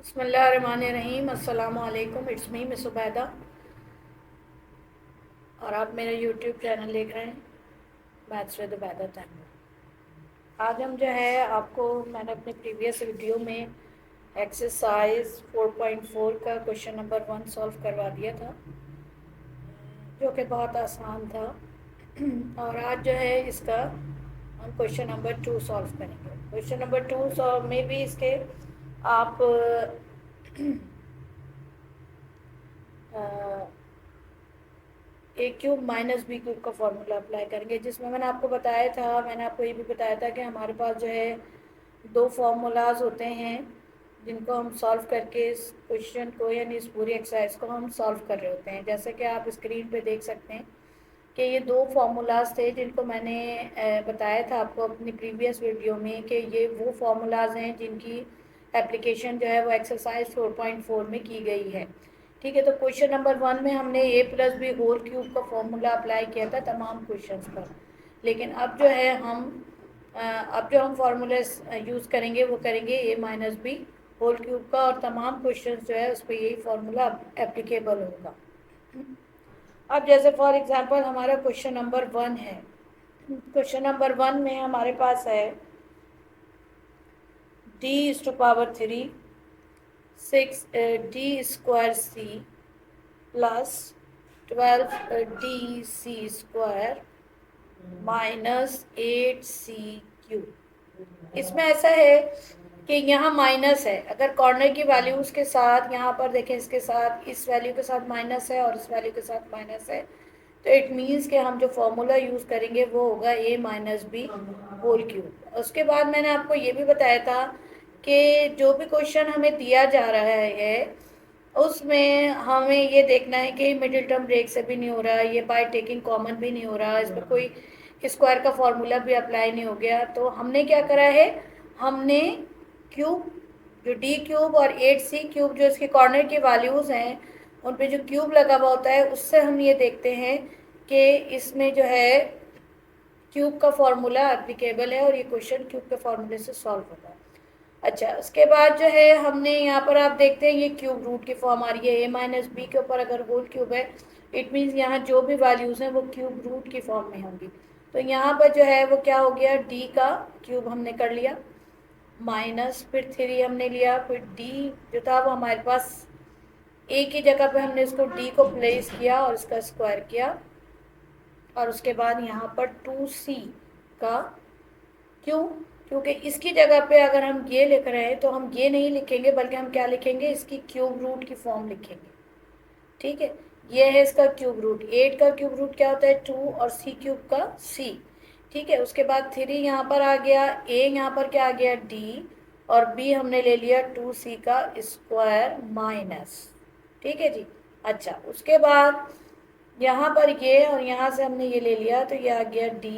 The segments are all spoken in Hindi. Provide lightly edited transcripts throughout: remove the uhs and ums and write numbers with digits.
बिस्मिल्लाहिर्रहमानिर्रहीम। अस्सलामु अलैकुम। इट्स मी मिस उबैदा और आप मेरा यूट्यूब चैनल देख रहे हैं मैथ्स विद उबैदा तैमूर। आज हम जो है आपको मैंने अपने प्रीवियस वीडियो में एक्सरसाइज 4.4 का क्वेश्चन नंबर 1 सॉल्व करवा दिया था, जो कि बहुत आसान था। और आज जो है इसका हम क्वेश्चन नंबर 2 सॉल्व करेंगे। क्वेश्चन नंबर 2 सॉल्व में भी इसके आप ए क्यूब माइनस बी क्यूब का फॉर्मूला अप्लाई करेंगे, जिसमें मैंने आपको ये भी बताया था कि हमारे पास जो है दो फार्मूलाज होते हैं जिनको हम सॉल्व करके इस क्वेश्चन को यानी इस पूरी एक्सरसाइज को हम सॉल्व कर रहे होते हैं। जैसे कि आप स्क्रीन पे देख सकते हैं कि ये दो फार्मूलाज थे जिनको मैंने बताया था आपको अपनी प्रीवियस वीडियो में कि ये वो फार्मूलाज हैं जिनकी एप्लीकेशन जो है वो एक्सरसाइज 4.4 में की गई है। ठीक है, तो क्वेश्चन नंबर 1 में हमने ए प्लस बी होल क्यूब का फॉर्मूला अप्लाई किया था तमाम क्वेश्चंस पर। लेकिन अब जो है अब जो हम फार्मूले यूज़ करेंगे वो करेंगे ए माइनस बी होल क्यूब का, और तमाम क्वेश्चंस जो है उस पर यही फार्मूला एप्लीकेबल होगा। अब जैसे फॉर एग्जांपल हमारा क्वेश्चन नंबर 1 है। क्वेश्चन नंबर 1 में हमारे पास है d⁻³ 6 D square C plus 12 D सी² माइनस 8 सी क्यूब। इसमें ऐसा है कि यहाँ माइनस है, अगर कॉर्नर की वैल्यूज़ के साथ यहाँ पर देखें, इसके साथ इस वैल्यू के साथ माइनस है और इस वैल्यू के साथ माइनस है, तो इट मीन्स कि हम जो फॉर्मूला यूज़ करेंगे वो होगा ए माइनस बी होल क्यूब। उसके बाद मैंने आपको ये भी बताया था कि जो भी क्वेश्चन हमें दिया जा रहा है उसमें हमें ये देखना है कि मिडिल टर्म ब्रेक से भी नहीं हो रहा, ये बाय टेकिंग कॉमन भी नहीं हो रहा, इसमें कोई स्क्वायर का फॉर्मूला भी अप्लाई नहीं हो गया। तो हमने क्या करा है, हमने क्यूब जो d³ और 8c³ जो इसके कॉर्नर की वैल्यूज़ हैं उन पे जो क्यूब लगा हुआ होता है उससे हम ये देखते हैं कि इसमें जो है क्यूब का फॉर्मूला एप्लीकेबल है और ये क्वेश्चन क्यूब के फॉर्मूले से सॉल्व होगा। अच्छा, उसके बाद जो है हमने यहाँ पर आप देखते हैं ये क्यूब रूट की फॉर्म आ रही है। ए माइनस बी के ऊपर अगर होल क्यूब है इट मीन्स यहाँ जो भी वैल्यूज़ हैं वो क्यूब रूट की फॉर्म में होंगी। तो यहाँ पर जो है वो क्या हो गया, डी का क्यूब हमने कर लिया, माइनस फिर 3 हमने लिया, फिर डी जो था वो हमारे पास ए की जगह पे हमने इसको डी को प्लेस किया और इसका स्क्वायर किया, और उसके बाद यहाँ पर 2c का, क्यों, क्योंकि इसकी जगह पे अगर हम ये लिख रहे हैं तो हम ये नहीं लिखेंगे बल्कि हम क्या लिखेंगे, इसकी क्यूब रूट की फॉर्म लिखेंगे। ठीक है, ये है इसका क्यूब रूट। 8 का क्यूब रूट क्या होता है 2 और c³ का c। ठीक है, उसके बाद 3 यहाँ पर आ गया, a यहाँ पर क्या आ गया d, और b हमने ले लिया 2c का स्क्वायर माइनस। ठीक है जी। अच्छा, उसके बाद यहाँ पर ये और यहाँ से हमने ये ले लिया तो ये आ गया d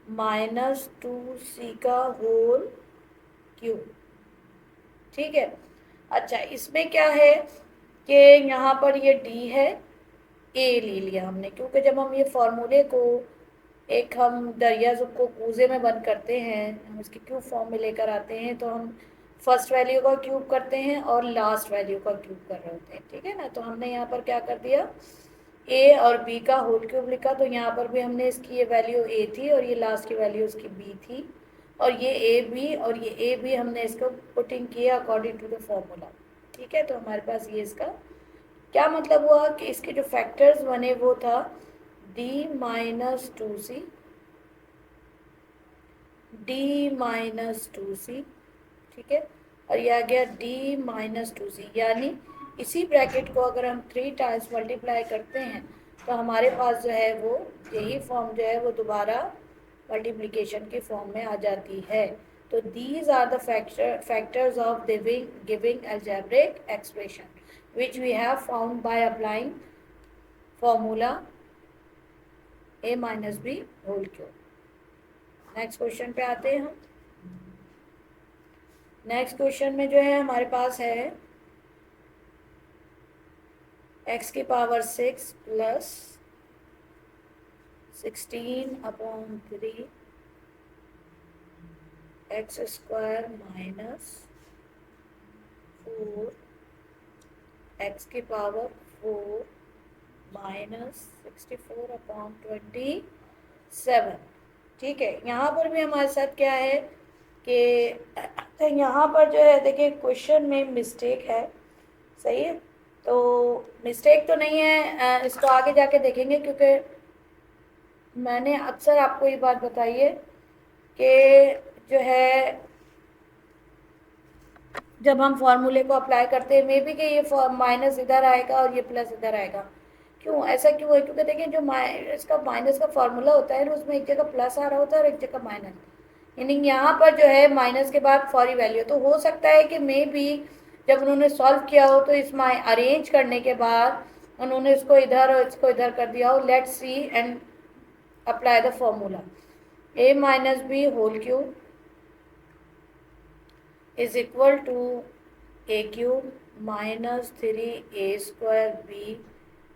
माइनस 2c का होल क्यूब। ठीक है। अच्छा, इसमें क्या है कि यहाँ पर ये d है, a ले लिया हमने, क्योंकि जब हम ये फॉर्मूले को एक हम दरिया को कूजे में बंद करते हैं, हम इसकी क्यूब फॉर्म में लेकर आते हैं, तो हम फर्स्ट वैल्यू का क्यूब करते हैं और लास्ट वैल्यू का क्यूब कर रहे होते हैं। ठीक है ना, तो हमने यहाँ पर क्या कर दिया, ए और बी का होल क्यूब लिखा, तो यहाँ पर भी हमने इसकी ये वैल्यू ए थी और ये लास्ट की वैल्यू इसकी बी थी, और ये ए बी और ये ए बी हमने इसको पुटिंग किया अकॉर्डिंग टू द फॉर्मूला। ठीक है, तो हमारे पास ये इसका क्या मतलब हुआ कि इसके जो फैक्टर्स बने वो था D minus 2c, D minus 2c। ठीक है, और ये आ गया d माइनस 2c, यानी इसी ब्रैकेट को अगर हम 3 टाइम्स मल्टीप्लाई करते हैं तो हमारे पास जो है वो यही फॉर्म जो है वो दोबारा मल्टीप्लिकेशन की फॉर्म में आ जाती है। तो these are the factors of giving algebraic expression which we have found by applying formula a minus b whole cube। Next question पे आते हैं हम। नेक्स्ट क्वेश्चन में जो है हमारे पास है x⁻6 plus 16/3 x² minus x की पावर 4 माइनस 64/27। ठीक है, यहाँ पर भी हमारे साथ क्या है कि यहाँ पर जो है देखिए क्वेश्चन में मिस्टेक है। सही है, तो मिस्टेक तो नहीं है, इसको आगे जाके देखेंगे, क्योंकि मैंने अक्सर आपको ये बात बताई है कि जो है जब हम फॉर्मूले को अप्लाई करते हैं मे बी कि ये माइनस इधर आएगा और ये प्लस इधर आएगा। क्यों ऐसा क्यों है? क्योंकि देखिए जो इसका माइनस का फॉर्मूला होता है ना, उसमें एक जगह प्लस आ रहा होता है और एक जगह माइनस, यानी यहाँ पर जो है माइनस के बाद फॉरी वैल्यू। तो हो सकता है कि मे बी जब उन्होंने सॉल्व किया हो तो इसमें अरेंज करने के बाद उन्होंने इसको इधर और इसको इधर कर दिया हो। Let's see and apply the formula. a minus B whole cube is equal to a cube minus 3a² b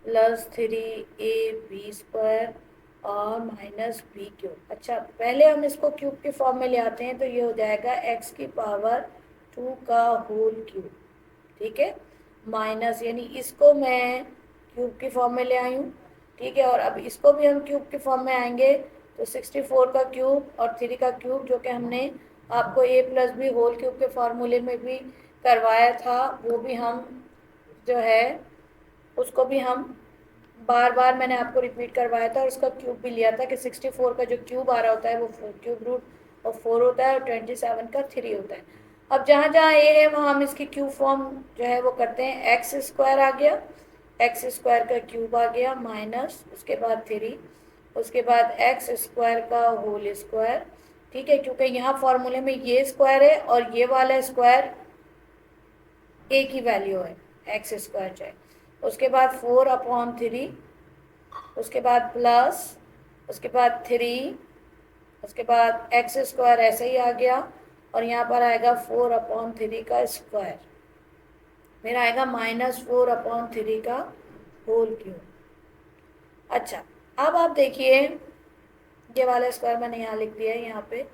plus 3ab square और माइनस बी क्यूब। अच्छा, पहले हम इसको क्यूब के फॉर्म में ले आते हैं, तो ये हो जाएगा x की पावर 2 का होल क्यूब। ठीक है, माइनस यानी इसको मैं क्यूब के फॉर्म में ले आई हूँ। ठीक है, और अब इसको भी हम क्यूब के फॉर्म में आएंगे, तो 64 का क्यूब और 3 का क्यूब, जो कि हमने आपको a plus B whole cube के फॉर्मूले में भी करवाया था, वो भी हम जो है उसको भी हम बार बार मैंने आपको रिपीट करवाया था और उसका क्यूब भी लिया था कि 64 का जो क्यूब आ रहा होता है वो क्यूब रूट और 4 होता है और 27 का 3 होता है। अब जहाँ जहाँ ए है वहाँ हम इसकी क्यूब फॉर्म जो है वो करते हैं। एक्स स्क्वायर आ गया, एक्स स्क्वायर का क्यूब आ गया माइनस उसके बाद 3, उसके बाद एक्स स्क्वायर का होल स्क्वायर। ठीक है, क्योंकि यहाँ फॉर्मूले में ये स्क्वायर है और ये वाला स्क्वायर एक ही वैल्यू है, एक्स स्क्वायर चाहे। उसके बाद 4/3, उसके बाद प्लस, उसके बाद 3, उसके बाद एक्स स्क्वायर ऐसे ही आ गया और यहाँ पर आएगा 4/3 का स्क्वायर, फिर आएगा -4/3 का होल क्यूब। अच्छा, अब आप देखिए ये वाला स्क्वायर मैंने यहाँ लिख दिया है यहाँ पे।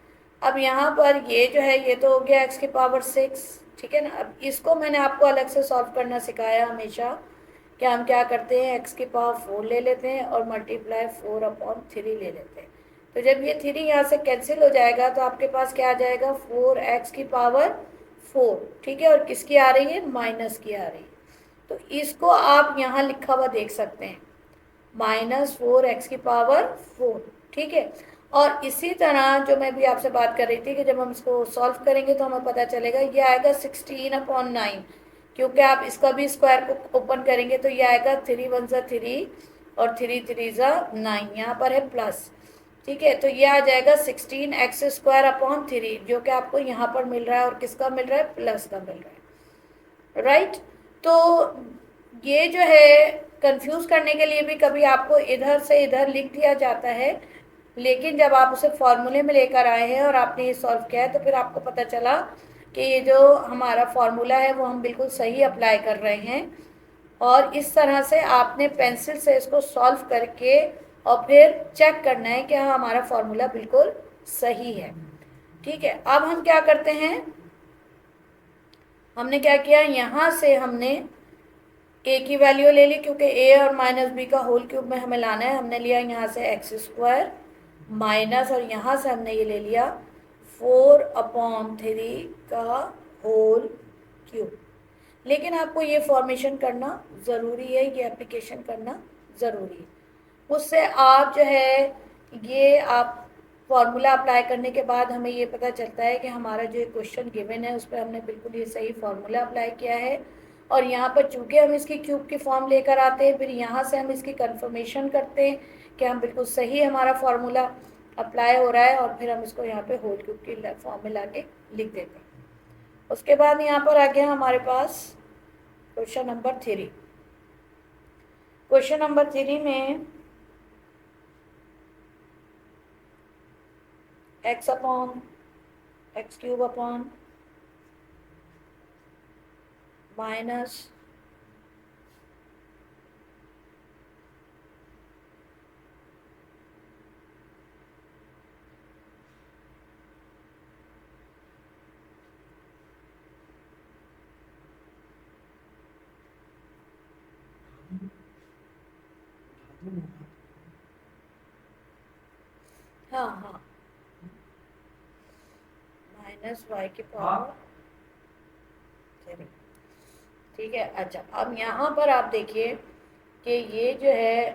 अब यहाँ पर ये जो है ये तो हो गया x की पावर 6। ठीक है ना, अब इसको मैंने आपको अलग से सॉल्व करना सिखाया हमेशा कि हम क्या करते हैं, x की पावर 4 ले लेते हैं और मल्टीप्लाई 4/3 ले लेते हैं। तो जब ये 3 यहाँ से कैंसिल हो जाएगा तो आपके पास क्या आ जाएगा, 4x की पावर 4। ठीक है, और किसकी आ रही है, माइनस की आ रही है। तो इसको आप यहाँ लिखा हुआ देख सकते हैं, -4x की पावर 4। ठीक है, और इसी तरह जो मैं भी आपसे बात कर रही थी कि जब हम इसको सॉल्व करेंगे तो हमें पता चलेगा ये आएगा 16/9, क्योंकि आप इसका भी स्क्वायर को ओपन करेंगे तो ये आएगा 3 1 ज़ा 3 और 3 3 ज़ा 9, यहाँ पर है प्लस। ठीक है, तो ये आ जाएगा 16x² जो कि आपको यहाँ पर मिल रहा है और किसका मिल रहा है, प्लस का मिल रहा है। राइट, तो ये जो है कंफ्यूज करने के लिए भी कभी आपको इधर से इधर लिख दिया जाता है, लेकिन जब आप उसे फॉर्मूले में लेकर आए हैं और आपने ये सॉल्व किया है तो फिर आपको पता चला कि ये जो हमारा फॉर्मूला है वो हम बिल्कुल सही अप्लाई कर रहे हैं। और इस तरह से आपने पेंसिल से इसको सॉल्व करके और फिर चेक करना है कि हाँ हमारा फॉर्मूला बिल्कुल सही है। ठीक है, अब हम क्या करते हैं, हमने क्या किया, यहाँ से हमने a की वैल्यू ले ली, क्योंकि a और माइनस b का होल क्यूब में हमें लाना है। हमने लिया यहाँ से x² माइनस, और यहाँ से हमने ये ले लिया 4/3 का होल क्यूब। लेकिन आपको ये फॉर्मेशन करना ज़रूरी है, ये एप्लीकेशन करना ज़रूरी है। उससे आप जो है ये आप फॉर्मूला अप्लाई करने के बाद हमें ये पता चलता है कि हमारा जो क्वेश्चन गिवन है उस पर हमने बिल्कुल ये सही फॉर्मूला अप्लाई किया है। और यहाँ पर चूँकि हम इसकी क्यूब की फॉर्म लेकर आते हैं, फिर यहाँ से हम इसकी कंफर्मेशन करते हैं कि हम बिल्कुल सही हमारा फॉर्मूला अप्लाई हो रहा है, और फिर हम इसको यहाँ पे होल क्यूब की फॉर्म में ला के लिख देते हैं। उसके बाद यहाँ पर आ गया हमारे पास क्वेश्चन नंबर 3। क्वेश्चन नंबर 3 में x/(x³ माइनस हाँ हाँ, माइनस वाई की पावर 3। ठीक है। अच्छा, अब यहाँ पर आप देखिए कि ये जो है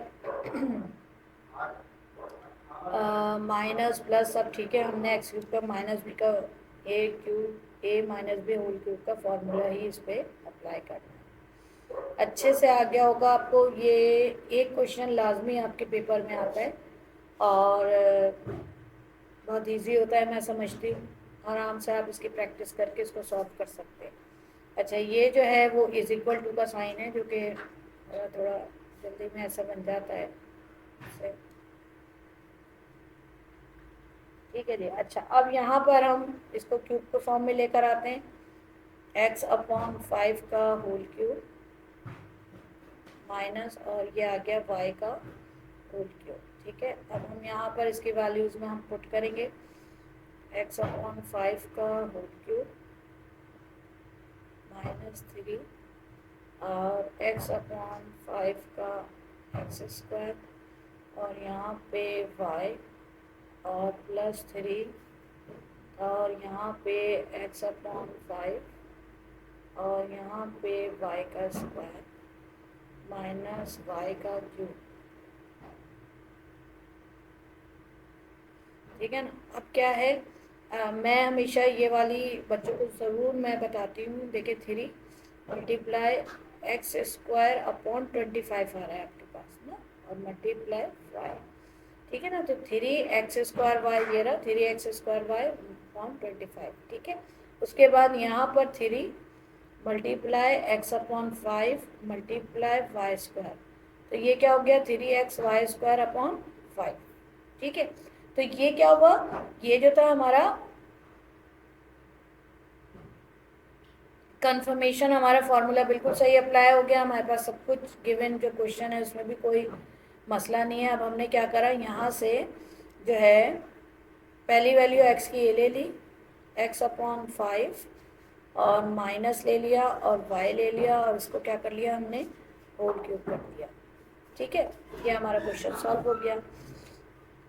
माइनस प्लस सब ठीक है, हमने एक्स क्यूब का माइनस बी का ए क्यूब ए माइनस बी होल क्यूब का फॉर्मूला ही इस पर अप्लाई करना है। अच्छे से आ गया होगा आपको। ये एक क्वेश्चन लाजमी आपके पेपर में आता है और बहुत इजी होता है, मैं समझती हूँ। आराम से आप इसकी प्रैक्टिस करके इसको सॉल्व कर सकते हैं। अच्छा, ये जो है वो इज इक्वल टू का साइन है, जो कि थोड़ा थोड़ा जल्दी में ऐसा बन जाता है इससे। ठीक है जी। अच्छा, अब यहाँ पर हम इसको क्यूब के फॉर्म में लेकर आते हैं, एक्स अपॉन 5 का होल क्यूब माइनस, और ये आ गया वाई का होल क्यूब। ठीक है। अब हम यहाँ पर इसकी वैल्यूज़ में हम पुट करेंगे, एक्स अपॉन 5 का होल क्यूब -3 और एक्स अपॉन 5 का एक्स स्क्वायर, और यहाँ पे वाई और +3, और यहाँ पे एक्स अपॉन 5 और यहाँ पे वाई का स्क्वायर माइनस वाई का क्यूब। ठीक है ना। अब क्या है, मैं हमेशा ये वाली बच्चों को ज़रूर मैं बताती हूँ। देखिए, 3 मल्टीप्लाई एक्स स्क्वायर अपॉन 25 आ रहा है आपके पास ना, और मल्टीप्लाई वाई। ठीक है ना। तो 3x स्क्वायर वाई, ये रहा 3x स्क्वायर वाई अपॉन 25। ठीक है। उसके बाद यहाँ पर 3 multiply X upon 5 multiply Y square, तो ये क्या हो गया 3x वाई स्क्वायर अपॉन 5। ठीक है। तो ये क्या हुआ, ये जो था हमारा कंफर्मेशन, हमारा फॉर्मूला बिल्कुल सही अप्लाई हो गया। हमारे पास सब कुछ गिवन जो क्वेश्चन है उसमें भी कोई मसला नहीं है। अब हमने क्या करा, यहाँ से जो है पहली वैल्यू x की ये ले ली, x अपॉन 5, और माइनस ले लिया और y ले लिया, और इसको क्या कर लिया हमने, होल क्यूब कर दिया। ठीक है। ये हमारा क्वेश्चन सॉल्व हो गया,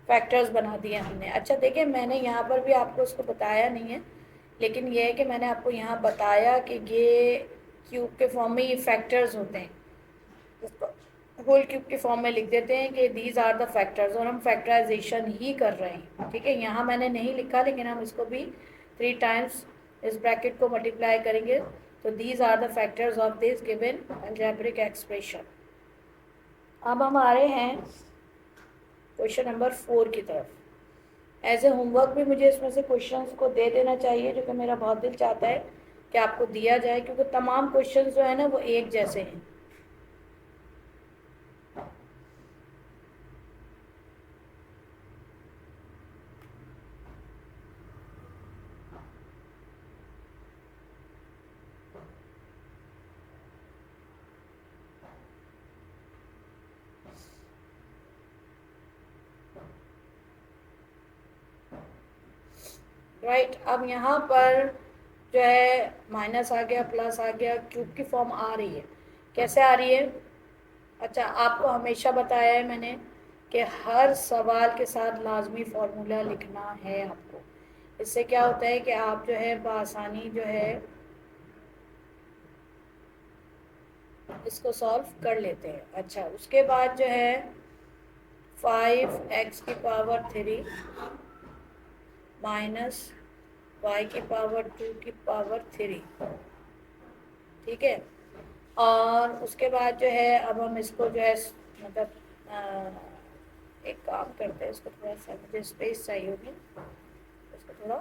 फैक्टर्स बना दिए हमने। अच्छा देखिए, मैंने यहाँ पर भी आपको उसको बताया नहीं है, लेकिन ये है कि मैंने आपको यहाँ बताया कि ये क्यूब के फॉर्म में ये फैक्टर्स होते हैं, इसको होल क्यूब के फॉर्म में लिख देते हैं कि दीज आर द फैक्टर्स, और हम फैक्टराइजेशन ही कर रहे हैं। ठीक है। यहाँ मैंने नहीं लिखा, लेकिन हम इसको भी 3 टाइम्स इस ब्रैकेट को मल्टीप्लाई करेंगे, तो these are the factors of this given algebraic expression. अब हम आ रहे हैं क्वेश्चन नंबर 4 की तरफ। एज ए होमवर्क भी मुझे इसमें से क्वेश्चंस को दे देना चाहिए, जो कि मेरा बहुत दिल चाहता है कि आपको दिया जाए, क्योंकि तमाम क्वेश्चंस जो है ना वो एक जैसे हैं। राइट। अब यहाँ पर जो है माइनस आ गया, प्लस आ गया, क्यूब की फॉर्म आ रही है। कैसे आ रही है? अच्छा, आपको हमेशा बताया है मैंने कि हर सवाल के साथ लाजमी फार्मूला लिखना है आपको। इससे क्या होता है कि आप जो है बआसानी जो है इसको सॉल्व कर लेते हैं। अच्छा, उसके बाद जो है 5x की पावर 3 माइनस y की पावर 2 की पावर 3। ठीक है। और उसके बाद जो है अब हम इसको जो है मतलब एक काम करते हैं, इसको थोड़ा सा मुझे स्पेस चाहिए होगी, इसको थोड़ा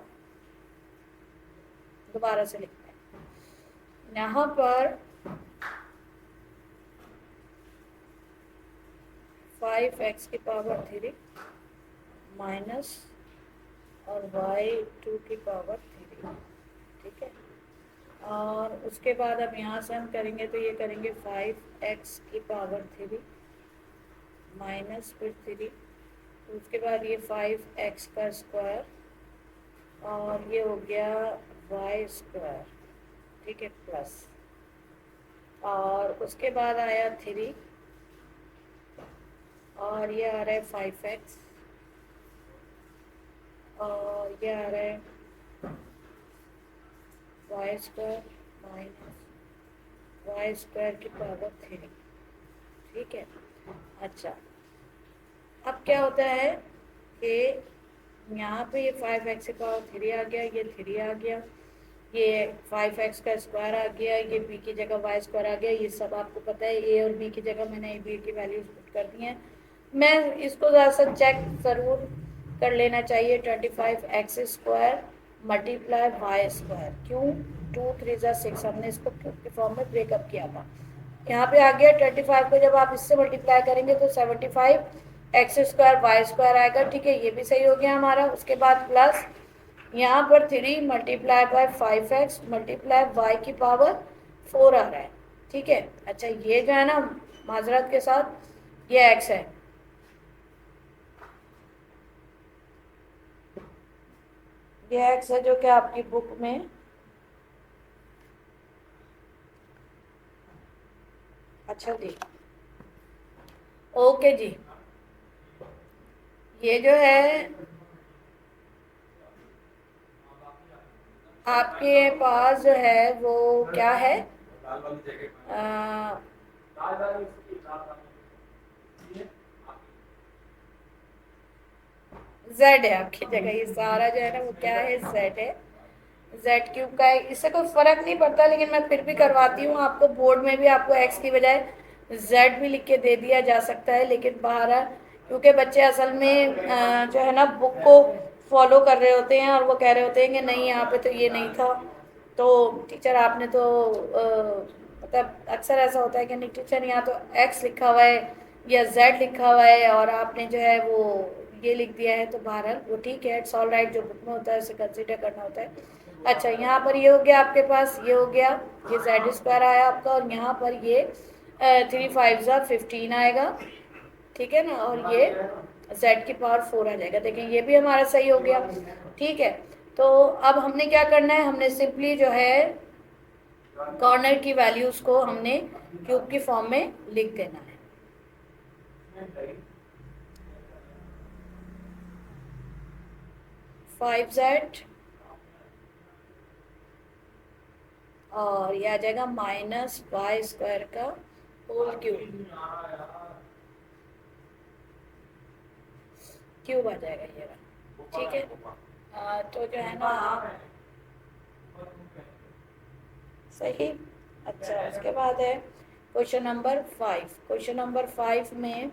दोबारा से लिखते हैं। यहाँ पर 5x की पावर 3 माइनस और y2 की पावर 3। ठीक है। और उसके बाद अब यहाँ से हम करेंगे तो ये करेंगे 5x की पावर 3 माइनस फिर 3, उसके बाद ये 5x का स्क्वायर, और ये हो गया y स्क्वायर। ठीक है, प्लस, और उसके बाद आया 3 और ये आ रहा है 5x, और ये आ रहा है Y square minus Y square की पावर 3। ठीक है। अच्छा, अब क्या होता है कि यहाँ पे ये 5x की पावर 3 आ गया, ये 3 आ गया, ये 5x का स्क्वायर आ गया, ये b की जगह वाई स्क्वायर आ गया। ये सब आपको पता है, a और b की जगह मैंने b की वैल्यूज पुट कर दी हैं। मैं इसको ज़रा सा चेक ज़रूर कर लेना चाहिए। 25x square multiply Y square, क्यों 2 3 6, हमने इसको क्यूब के फॉर्म में ब्रेकअप किया था। यहाँ पे आ गया 25 को जब आप इससे मल्टीप्लाई करेंगे तो 75x स्क्वायर वाई स्क्वायर आएगा। ठीक है, ये भी सही हो गया हमारा। उसके बाद प्लस यहाँ पर 3 multiply by 5x multiply Y की पावर 4 आ रहा है। ठीक है। अच्छा, ये जो है ना, माजरत के साथ ये x है, ये x है जो कि आपकी बुक में, अच्छा जी, ओके जी, ये जो है आपके पास जो है वो क्या है, जेड है आपकी जगह। ये सारा जो है ना वो क्या है, जेड है, जेड क्यूब का है। इससे कोई फर्क नहीं पड़ता, लेकिन मैं फिर भी करवाती हूँ आपको। बोर्ड में भी आपको एक्स की बजाय जेड भी लिख के दे दिया जा सकता है, लेकिन बाहर क्योंकि बच्चे असल में जो है ना बुक को फॉलो कर रहे होते हैं और वो कह रहे होते हैं कि नहीं यहाँ पे तो ये नहीं था, तो टीचर आपने तो मतलब अक्सर ऐसा होता है कि नहीं टीचर यहाँ तो एक्स लिखा हुआ है या जेड लिखा हुआ है और आपने जो है वो ये लिख दिया है। तो बहरहाल वो ठीक है, इट्स ऑल राइट, जो बुक में होता है उसे कंसिडर करना होता है। अच्छा, यहाँ पर ये हो गया आपके पास, ये हो गया, ये जेड स्क्वायर आया आपका, और यहाँ पर ये 3 5 15 आएगा। ठीक है ना, और ये जेड की पावर 4 आ जाएगा। देखें ये भी हमारा सही हो गया। ठीक है, तो अब हमने क्या करना है, हमने सिंपली जो है कॉर्नर की वैल्यूज को हमने क्यूब की फॉर्म में लिख देना है। 5z और ये आ जाएगा माइनस वाई स्क्वायर का होल क्यूब, क्यूब आ जाएगा ये वाला। ठीक है, तो जो है ना सही। अच्छा, उसके बाद है क्वेश्चन नंबर 5। क्वेश्चन नंबर 5 में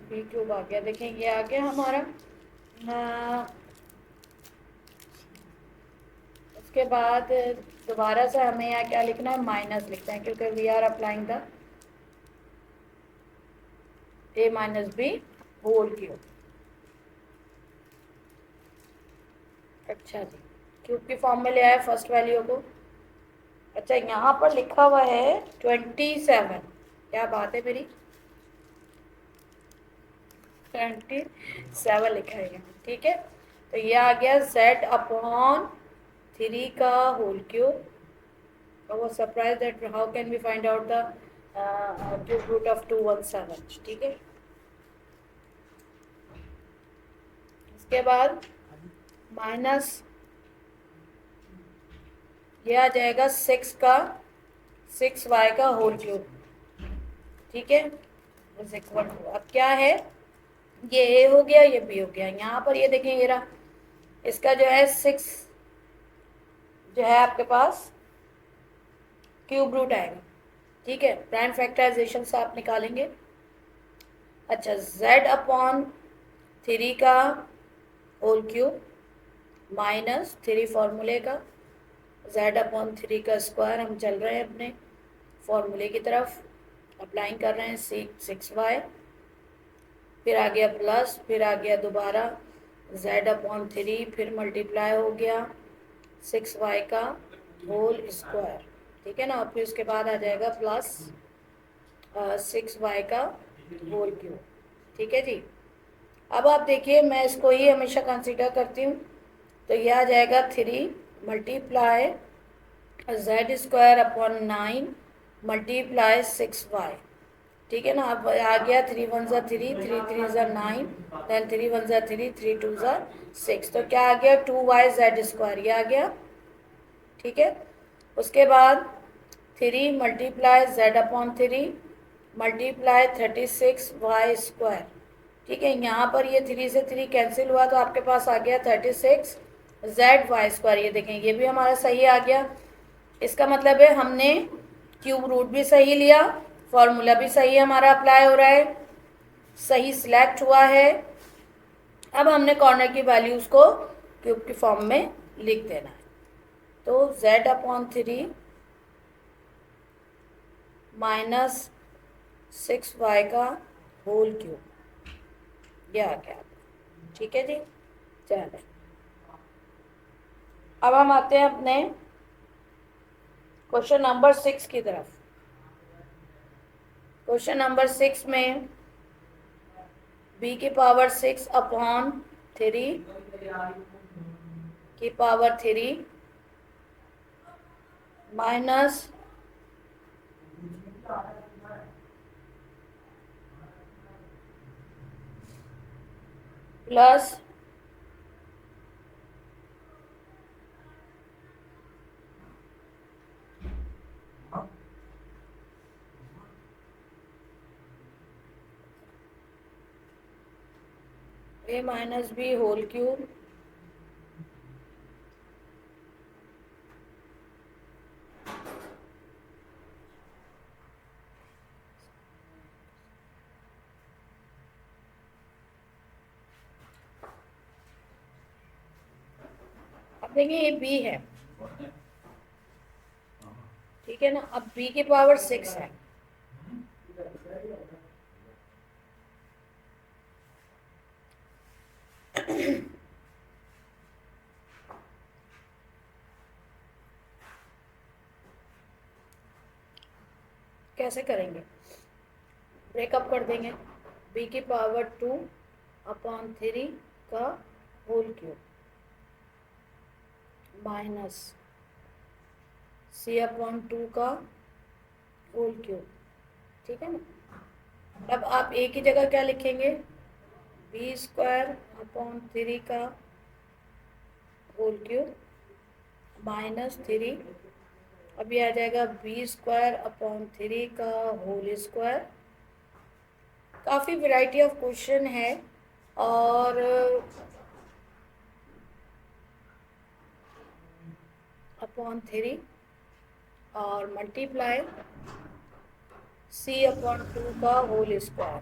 बी क्यूब आ गया। देखें ये आ गया हमारा। उसके बाद दोबारा से हमें यहाँ क्या लिखना है, माइनस लिखना है, क्योंकि we are applying the a minus B whole cube. अच्छा जी, क्यूब की फॉर्म में ले आया फर्स्ट वैल्यू को। अच्छा, यहाँ पर लिखा हुआ है 27, क्या बात है मेरी, 27 लिखा है यहाँ। ठीक है, तो ये आ गया z अपॉन 3 का whole cube. I was surprised that how can we find out the cube root of 217। ठीक है, इसके बाद माइनस ये आ जाएगा 6y का होल क्यूब। ठीक है, अब क्या है, ये a हो गया, ये b हो गया। यहाँ पर ये देखें, ये रहा, इसका जो है 6 जो है आपके पास क्यूब रूट आएगा। ठीक है, प्राइम फैक्टराइजेशन से आप निकालेंगे अच्छा, z अपॉन 3 का होल क्यूब माइनस 3 फॉर्मूले का, z अपॉन 3 का स्क्वायर, हम चल रहे हैं अपने फॉर्मूले की तरफ, अप्लाइंग कर रहे हैं 6y, फिर आ गया प्लस, फिर आ गया दोबारा z अपॉन 3, फिर मल्टीप्लाई हो गया 6y का होल स्क्वायर, ठीक है ना, और फिर उसके बाद आ जाएगा प्लस 6y का होल क्यूब, ठीक है जी। अब आप देखिए, मैं इसको ही हमेशा कंसीडर करती हूँ, तो ये आ जाएगा 3 multiply z square upon 9 multiply 6y, ठीक है ना। अब आ गया 3 1 ज़ा 3, 3 3 ज़ा 9, देन 3 1 ज़ा 3, 3 2 ज़ा 6, तो क्या आ गया 2y स्क्वायर, ये आ गया, ठीक है। उसके बाद 3 multiply z upon 3 multiply 36y square, ठीक है। यहाँ पर ये 3 से 3 कैंसिल हुआ तो आपके पास आ गया 36z स्क्वायर, ये देखें ये भी हमारा सही आ गया। इसका मतलब है हमने क्यूब रूट भी सही लिया, फॉर्मूला भी सही हमारा अप्लाई हो रहा है, सही सिलेक्ट हुआ है। अब हमने कॉर्नर की वैल्यूज़ को क्यूब की फॉर्म में लिख देना है, तो z अपॉन 3 माइनस 6y का होल क्यूब, ये आ गया, ठीक है जी। चलिए अब हम आते हैं अपने क्वेश्चन नंबर 6 की तरफ। क्वेश्चन नंबर 6 में b की पावर 6 अपॉन 3 की power 3 minus plus a minus B whole cube अब देखिए ये b है, ठीक है ना। अब b की पावर 6 है, कैसे करेंगे, ब्रेकअप कर देंगे, b की पावर 2 अपॉन 3 का whole cube minus c upon 2 का होल क्यूब, ठीक है ना। अब आप a की जगह क्या लिखेंगे, b स्क्वायर अपॉन 3 का होल क्यूब माइनस 3, अब ये आ जाएगा b स्क्वायर अपॉन 3 का होल स्क्वायर। काफ़ी वैरायटी ऑफ क्वेश्चन है, और अपॉन 3 और मल्टीप्लाई c अपॉन 2 का होल स्क्वायर,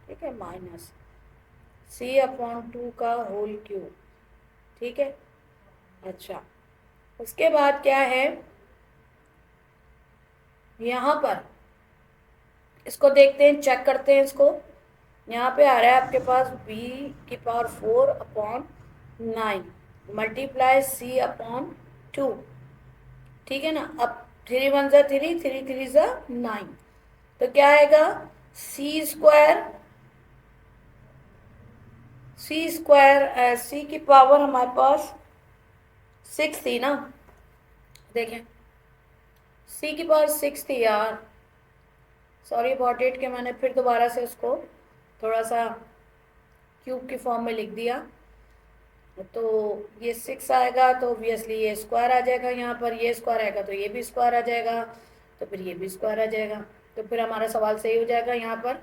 ठीक है, माइनस c अपॉन 2 का होल क्यूब, ठीक है। अच्छा, उसके बाद क्या है, यहाँ पर इसको देखते हैं, चेक करते हैं इसको। यहाँ पे आ रहा है आपके पास b की power 4 upon 9 multiply c upon 2, ठीक है ना। अब 3 1 ज़ा 3, 3 3 ज़ा 9, तो क्या आएगा c स्क्वायर, c की पावर हमारे पास 6 थी ना, देखें c की पावर 6 थी यार, सॉरी अबाउट इट, कि मैंने फिर दोबारा से उसको थोड़ा सा क्यूब की फॉर्म में लिख दिया, तो ये 6 आएगा तो ऑब्वियसली ये स्क्वायर आ जाएगा, यहाँ पर ये स्क्वायर आएगा तो ये भी स्क्वायर आ जाएगा, तो फिर ये भी स्क्वायर आ जाएगा, तो फिर हमारा सवाल सही हो जाएगा। यहाँ पर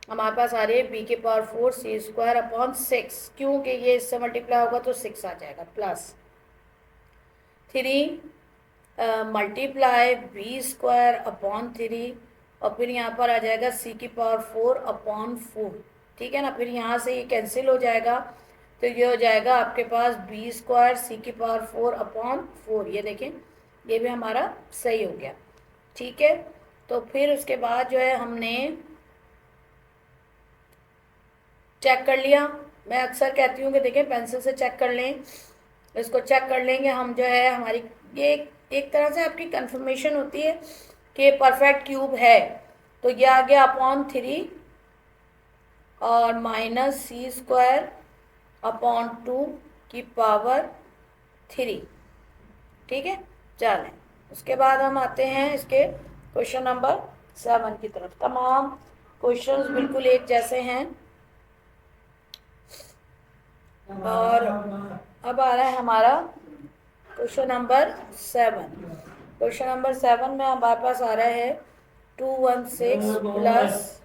हमारे पास आ रही है b की पावर 4 c स्क्वायर अपॉन 6, क्योंकि ये इससे मल्टीप्लाई होगा तो 6 आ जाएगा, plus 3 multiply b square upon 3 और फिर यहाँ पर आ जाएगा c की पावर 4 अपॉन 4, ठीक है ना। फिर यहाँ से ये कैंसिल हो जाएगा, तो ये हो जाएगा आपके पास b स्क्वायर c की पावर 4 अपॉन 4। ये देखें, ये भी हमारा सही हो गया, ठीक है। तो फिर उसके बाद जो है हमने चेक कर लिया। मैं अक्सर कहती हूँ कि देखें पेंसिल से चेक कर लें, इसको चेक कर लेंगे हम जो है हमारी ये एक तरह से आपकी कंफर्मेशन होती है कि परफेक्ट क्यूब है। तो ये आ गया अपॉन 3 और माइनस c स्क्वायर अपॉन 2 की पावर 3, ठीक है। चलें, उसके बाद हम आते हैं इसके क्वेश्चन नंबर 7 की तरफ। तमाम क्वेश्चंस बिल्कुल एक जैसे हैं। और अब आ रहा है हमारा क्वेश्चन नंबर 7। क्वेश्चन नंबर 7 में हमारे पास आ रहा है 216 प्लस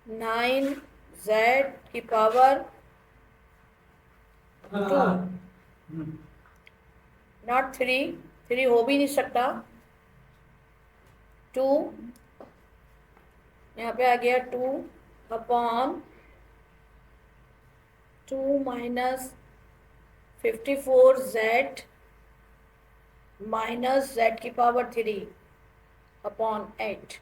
9z की पावर 2, नॉट 3 हो भी नहीं सकता। 2 यहाँ पे आ गया 2 upon 2 minus 54z minus z की पावर 3 अपॉन 8।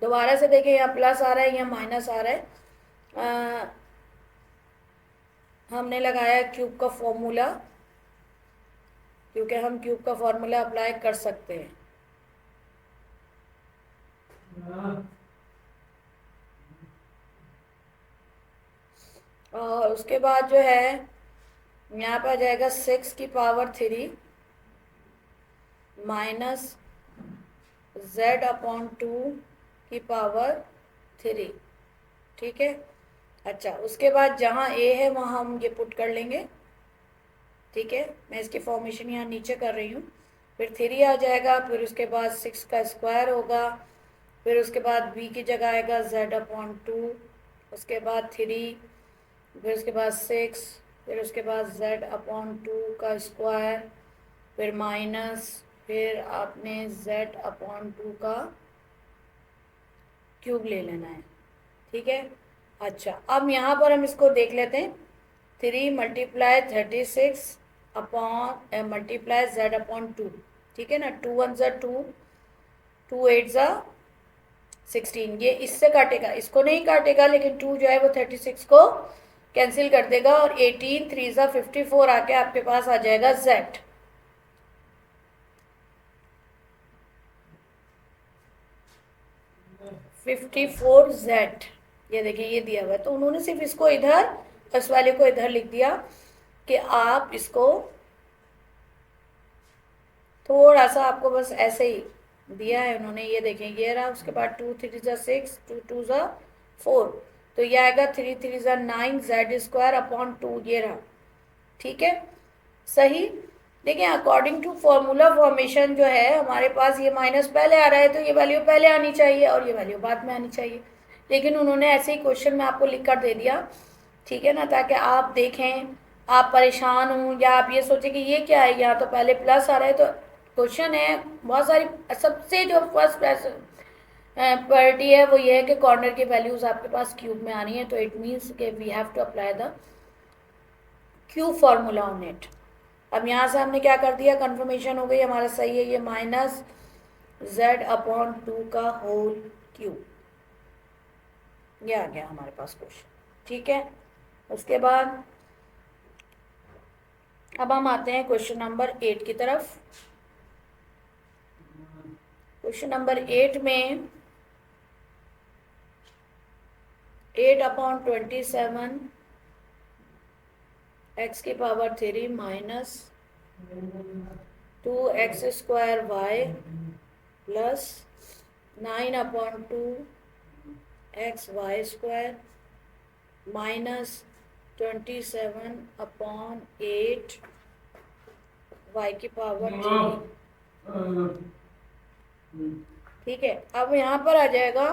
दोबारा से देखिए, यहाँ प्लस आ रहा है, यहाँ माइनस आ रहा है। हमने लगाया क्यूब का फॉर्मूला, क्योंकि हम क्यूब का फॉर्मूला अप्लाई कर सकते हैं। और उसके बाद जो है यहाँ पे आ जाएगा 6 की पावर 3 माइनस z अपॉन 2 की पावर 3, ठीक है। अच्छा, उसके बाद जहाँ a है वहाँ हम ये पुट कर लेंगे, ठीक है। मैं इसकी फॉर्मेशन यहाँ नीचे कर रही हूँ। फिर 3 आ जाएगा, फिर उसके बाद 6 का स्क्वायर होगा, फिर उसके बाद b की जगह आएगा z अपॉन 2, उसके बाद 3, फिर उसके बाद 6, फिर उसके बाद z अपॉन 2 का स्क्वायर, फिर माइनस, फिर आपने z अपॉन 2 का क्यूब ले लेना है, ठीक है। अच्छा, अब यहाँ पर हम इसको देख लेते हैं। 3 multiply 36 upon multiply z upon 2, ठीक है ना। 2 1 ज़ा 2, 2 8 ज़ा 16। ये इससे काटेगा, इसको नहीं काटेगा, लेकिन 2 जो है वो 36 को कैंसिल कर देगा, और 18 3 ज़ा 54 आके आपके पास आ जाएगा z। z, ये देखिए ये दिया हुआ है। तो उन्होंने सिर्फ इसको इधर, इस वाले को इधर लिख दिया कि आप इसको थोड़ा सा, आपको बस ऐसे ही दिया है उन्होंने। ये देखें, ये रहा, उसके बाद 2 3 ज़ा 6, 2 2 ज़ा 4, तो ये आएगा 3 3 ज़ा 9 z स्क्वायर अपॉन 2, ये रहा, ठीक है। सही। देखिए, अकॉर्डिंग टू फॉर्मूला फॉर्मेशन जो है हमारे पास, ये माइनस पहले आ रहा है तो ये वैल्यू पहले आनी चाहिए और ये वैल्यू बाद में आनी चाहिए, लेकिन उन्होंने ऐसे ही क्वेश्चन में आपको लिख कर दे दिया, ठीक है ना, ताकि आप देखें, आप परेशान हों या आप ये सोचें कि ये क्या है, यहाँ तो पहले प्लस आ रहा है। तो क्वेश्चन है बहुत सारी, सबसे जो फर्स्ट प्रायोरिटी है वो ये है कि कॉर्नर की वैल्यूज़ आपके पास क्यूब में आनी है। तो इट मीन्स कि we have to apply the cube formula on it. अब यहाँ से हमने क्या कर दिया, कंफर्मेशन हो गई, हमारा सही है ये माइनस z अपॉन 2 का होल क्यूब, ये आ गया हमारे पास क्वेश्चन, ठीक है। उसके बाद अब हम आते हैं क्वेश्चन नंबर 8 की तरफ। क्वेश्चन नंबर 8 में 8 अपॉन 27 x की power 3 minus 2x square y plus 9 upon 2 x y square minus 27 upon 8 y की पावर 3, ठीक है। अब यहाँ पर आ जाएगा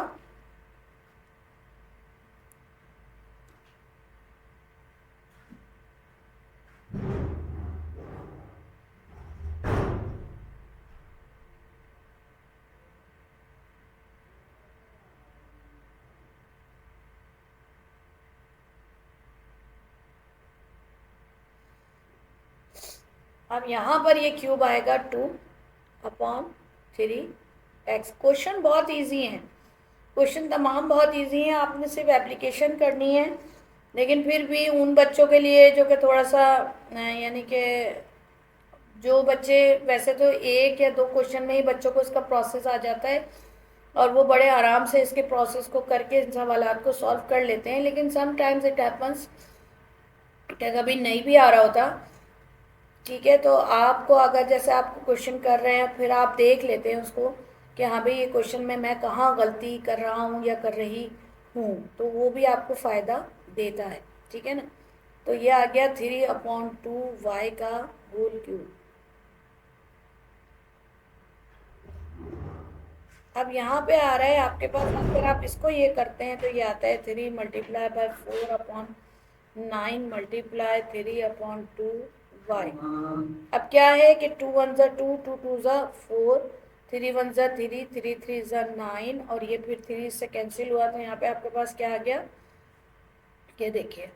अब यहाँ पर ये क्यूब आएगा 2/3x। क्वेश्चन बहुत इजी है, क्वेश्चन तमाम बहुत इजी हैं, आपने सिर्फ एप्लीकेशन करनी है। लेकिन फिर भी उन बच्चों के लिए जो कि थोड़ा सा यानी कि जो बच्चे वैसे तो 1 या 2 क्वेश्चन में ही बच्चों को इसका प्रोसेस आ जाता है और वो बड़े आराम से इसके प्रोसेस को करके इन सवालात को सॉल्व कर लेते हैं, लेकिन सम टाइम्स इट हैपन्स कि कभी नहीं भी आ रहा होता। ठीक है, तो आपको अगर जैसे आप क्वेश्चन कर रहे हैं फिर आप देख लेते हैं उसको कि हाँ भाई ये क्वेश्चन में मैं कहाँ गलती कर रहा हूँ या कर रही हूँ, तो वो भी आपको फ़ायदा देता है। ठीक है ना, तो ये आ गया 3/2y का होल क्यूब। अब यहाँ पे आ रहा है आपके पास, अगर आप इसको ये करते हैं तो ये आता है 3 × 4/9 × 3/2y। अब क्या है कि 2 1 ज़ा 2, 2 2 ज़ा 4, 3 1 ज़ा 3, 3 3 ज़ा 9 और ये फिर 3 से कैंसिल हुआ, तो यहाँ पे आपके पास क्या आ गया, ये देखिए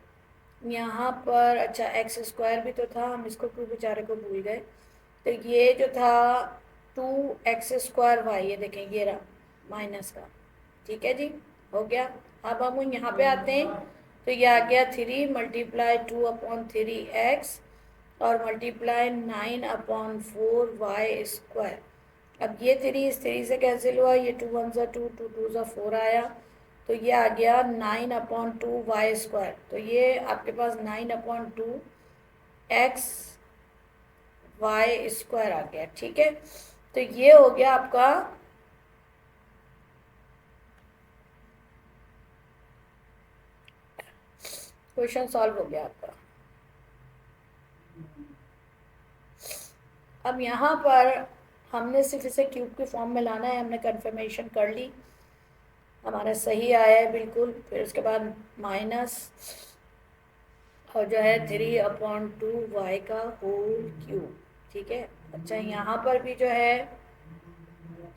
यहाँ पर अच्छा x² भी तो था, हम इसको क्यों बेचारे को भूल गए। तो ये जो था 2x² y, ये देखें ये रहा माइनस का। ठीक है जी, हो गया। अब हम यहाँ पे आते हैं तो ये आ गया 3 × 2/3x और मल्टीप्लाई 9/4y²। अब ये 3 इस 3 से कैंसिल हुआ, ये 2 1 ज़ा 2, 2 2 ज़ा 4 आया, तो ये आ गया 9/2y²। तो ये आपके पास 9/2x आ गया। ठीक है, तो ये हो गया आपका क्वेश्चन सॉल्व हो गया आपका। अब यहाँ पर हमने सिर्फ इसे क्यूब के फॉर्म में लाना है, हमने कंफर्मेशन कर ली, हमारा सही आया है बिल्कुल। फिर उसके बाद माइनस और जो है 3/2y का होल क्यूब। ठीक है, अच्छा यहाँ पर भी जो है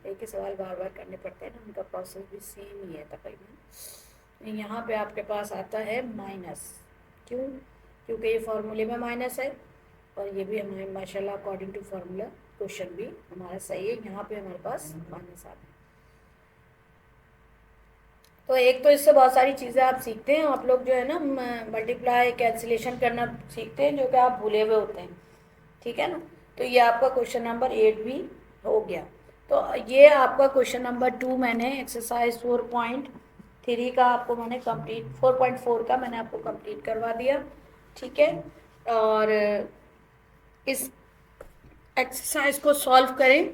एक ही सवाल बार बार करने पड़ते हैं ना, उनका प्रोसेस भी सेम ही है तकरीबन। यहाँ पे आपके पास आता है माइनस, क्यों, क्योंकि ये फार्मूले में माइनस है और ये भी हमारे माशाल्लाह अकॉर्डिंग टू फार्मूला क्वेश्चन भी हमारा सही है, यहाँ पे हमारे पास माइनस आता है। तो एक तो इससे बहुत सारी चीज़ें आप सीखते हैं, आप लोग जो है ना मल्टीप्लाई कैंसिलेशन करना सीखते हैं जो कि आप भूले हुए होते हैं। ठीक है ना, तो ये आपका क्वेश्चन नंबर 8 भी हो गया। तो ये आपका क्वेश्चन नंबर 2 मैंने एक्सरसाइज 4.3 का आपको मैंने कंप्लीट, 4.4 का मैंने आपको कंप्लीट करवा दिया। ठीक है, और इस एक्सरसाइज को सॉल्व करें,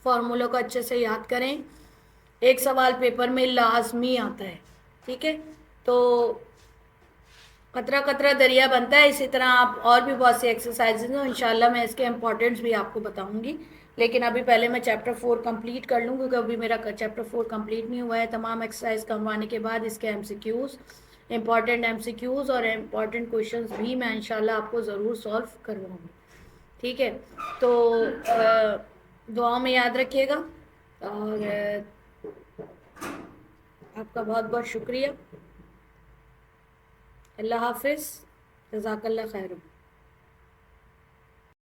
फॉर्मूलों को अच्छे से याद करें, एक सवाल पेपर में लाजमी आता है। ठीक है, तो कतरा कतरा दरिया बनता है, इसी तरह आप और भी बहुत सी एक्सरसाइजेज हैं, इंशाल्लाह मैं इसके इम्पोर्टेंट्स भी आपको बताऊंगी। लेकिन अभी पहले मैं चैप्टर 4 कंप्लीट कर लूँ, क्योंकि अभी मेरा चैप्टर 4 कंप्लीट नहीं हुआ है। तमाम एक्सरसाइज करवाने के बाद इसके MCQs, इम्पॉर्टेंट MCQs और इम्पॉर्टेंट क्वेश्चंस भी मैं इंशाल्लाह आपको ज़रूर सॉल्व करवाऊँगी। ठीक है, तो दुआओं में याद रखिएगा और आपका बहुत बहुत शुक्रिया। अल्लाह हाफिज़, जज़ाकल्लाह खैर।